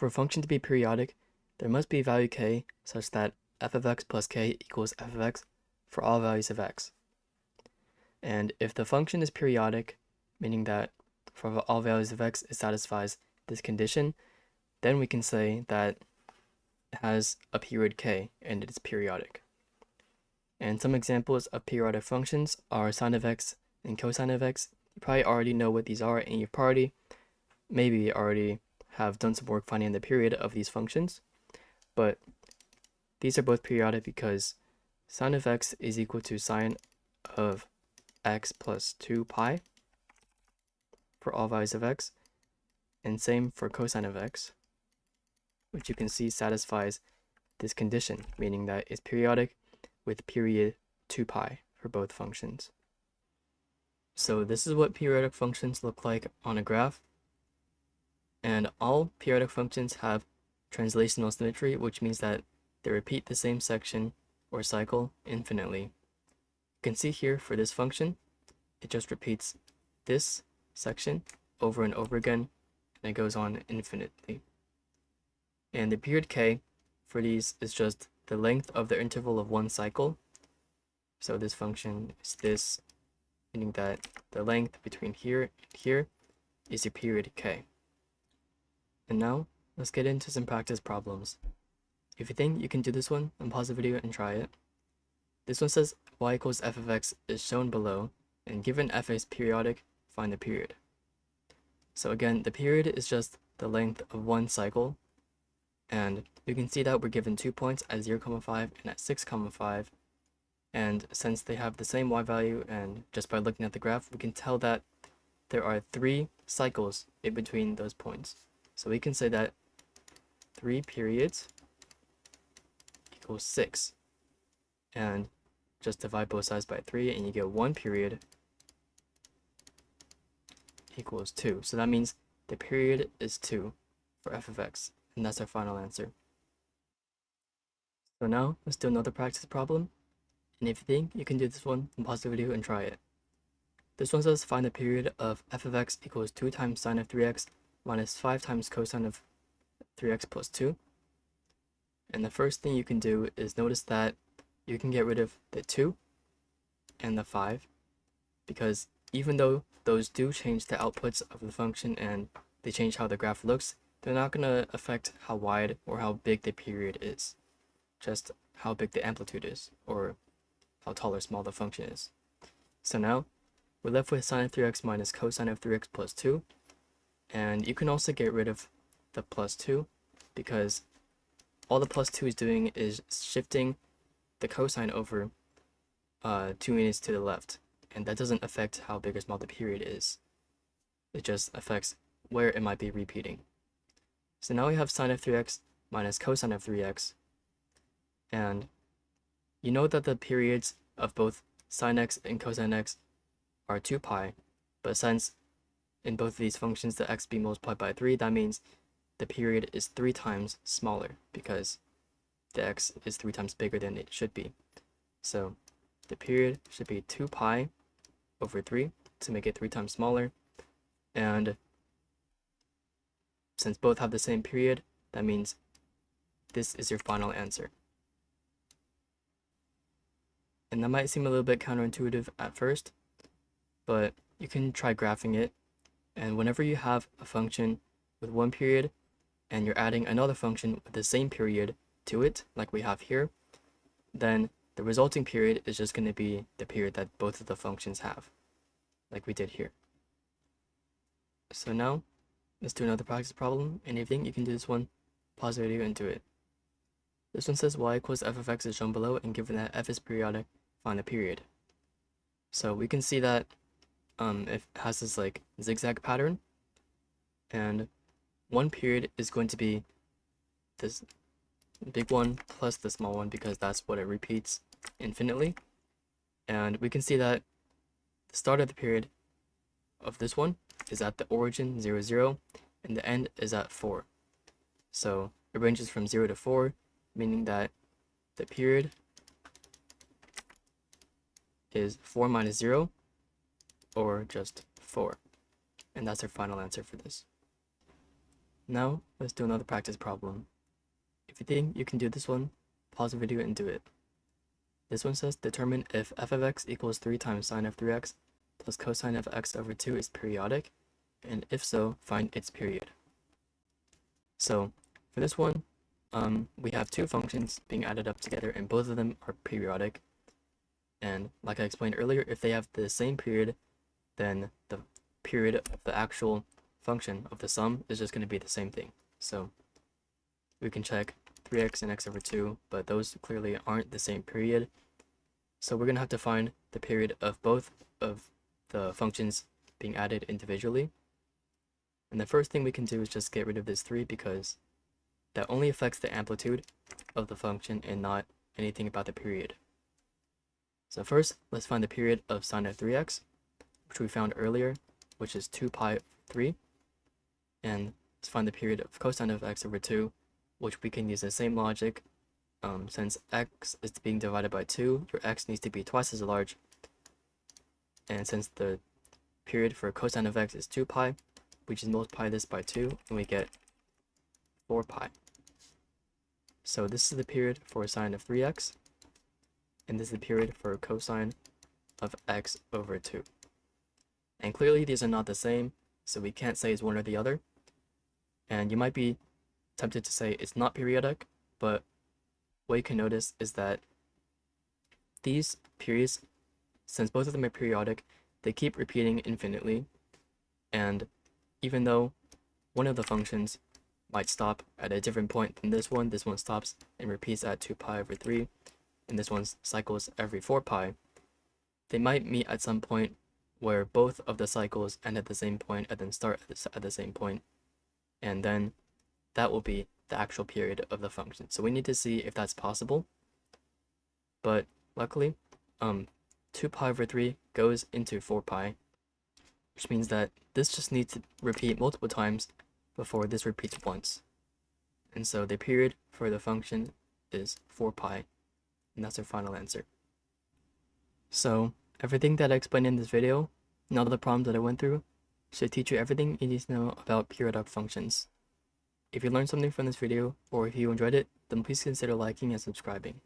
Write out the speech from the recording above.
For a function to be periodic, there must be a value k such that f of x plus k equals f of x for all values of x. And if the function is periodic, meaning that for all values of x it satisfies this condition, then we can say that it has a period k and it is periodic. And some examples of periodic functions are sine of x and cosine of x. You probably already know what these are, and you've probably maybe already have done some work finding the period of these functions. But these are both periodic because sine of x is equal to sine of x plus 2 pi for all values of x, and same for cosine of x, which you can see satisfies this condition, meaning that it's periodic with period 2 pi for both functions. So this is what periodic functions look like on a graph. And all periodic functions have translational symmetry, which means that they repeat the same section or cycle infinitely. You can see here for this function, it just repeats this section over and over again, and it goes on infinitely. And the period k for these is just the length of the interval of one cycle. So this function is this, meaning that the length between here and here is your period k. And now, let's get into some practice problems. If you think you can do this one, then pause the video and try it. This one says y equals f of x is shown below, and given f is periodic, find the period. So again, the period is just the length of one cycle, and we can see that we're given 2 points at 0, 5 and at 6, 5. And since they have the same y value, and just by looking at the graph, we can tell that there are 3 cycles in between those points. So we can say that 3 periods equals 6. And just divide both sides by 3 and you get 1 period equals 2. So that means the period is 2 for f of x. And that's our final answer. So now let's do another practice problem. And if you think you can do this one, then pause the video and try it. This one says find the period of f of x equals 2 times sine of 3x minus 5 times cosine of 3x plus 2. And the first thing you can do is notice that you can get rid of the 2 and the 5, because even though those do change the outputs of the function and they change how the graph looks, they're not going to affect how wide or how big the period is, just how big the amplitude is, or how tall or small the function is. So now we're left with sine of 3x minus cosine of 3x plus 2. And you can also get rid of the plus 2, because all the plus 2 is doing is shifting the cosine over 2 units to the left. And that doesn't affect how big or small the period is. It just affects where it might be repeating. So now we have sine of 3x minus cosine of 3x. And you know that the periods of both sine x and cosine x are 2 pi, but since in both of these functions the x be multiplied by 3, that means the period is 3 times smaller, because the x is 3 times bigger than it should be. So the period should be 2 pi over 3 to make it 3 times smaller. And since both have the same period, that means this is your final answer. And that might seem a little bit counterintuitive at first, but you can try graphing it. And whenever you have a function with one period and you're adding another function with the same period to it, like we have here, then the resulting period is just going to be the period that both of the functions have, like we did here. So now, let's do another practice problem, and if you think you can do this one, pause the video and do it. This one says y equals f of x is shown below, and given that f is periodic, find the period. So we can see that it has this like zigzag pattern, and one period is going to be this big one plus the small one, because that's what it repeats infinitely. And we can see that the start of the period of this one is at the origin 0, 0, and the end is at 4. So it ranges from 0 to 4, meaning that the period is 4 minus 0, or just 4. And that's our final answer for this. Now, let's do another practice problem. If you think you can do this one, pause the video and do it. This one says determine if f of x equals 3 times sine of 3x plus cosine of x over 2 is periodic, and if so, find its period. So, for this one, we have two functions being added up together, and both of them are periodic. And like I explained earlier, if they have the same period, then the period of the actual function of the sum is just going to be the same thing. So we can check 3x and x over 2, but those clearly aren't the same period. So we're going to have to find the period of both of the functions being added individually. And the first thing we can do is just get rid of this 3 because that only affects the amplitude of the function and not anything about the period. So first, let's find the period of sine of 3x, which we found earlier, which is 2 pi 3. And let's find the period of cosine of x over 2, which we can use the same logic. Since x is being divided by 2, your x needs to be twice as large. And since the period for cosine of x is 2 pi, we just multiply this by 2, and we get 4 pi. So this is the period for sine of 3x, and this is the period for cosine of x over 2. And clearly these are not the same, so we can't say it's one or the other. And you might be tempted to say it's not periodic, but what you can notice is that these periods, since both of them are periodic, they keep repeating infinitely. And even though one of the functions might stop at a different point than this one stops and repeats at 2 pi over 3, and this one cycles every 4 pi, they might meet at some point where both of the cycles end at the same point and then start at the same point, and then that will be the actual period of the function. So we need to see if that's possible, but luckily 2 pi over 3 goes into 4 pi, which means that this just needs to repeat multiple times before this repeats once. And so the period for the function is 4 pi, and that's our final answer. So everything that I explained in this video, and all the problems that I went through, should teach you everything you need to know about periodic functions. If you learned something from this video, or if you enjoyed it, then please consider liking and subscribing.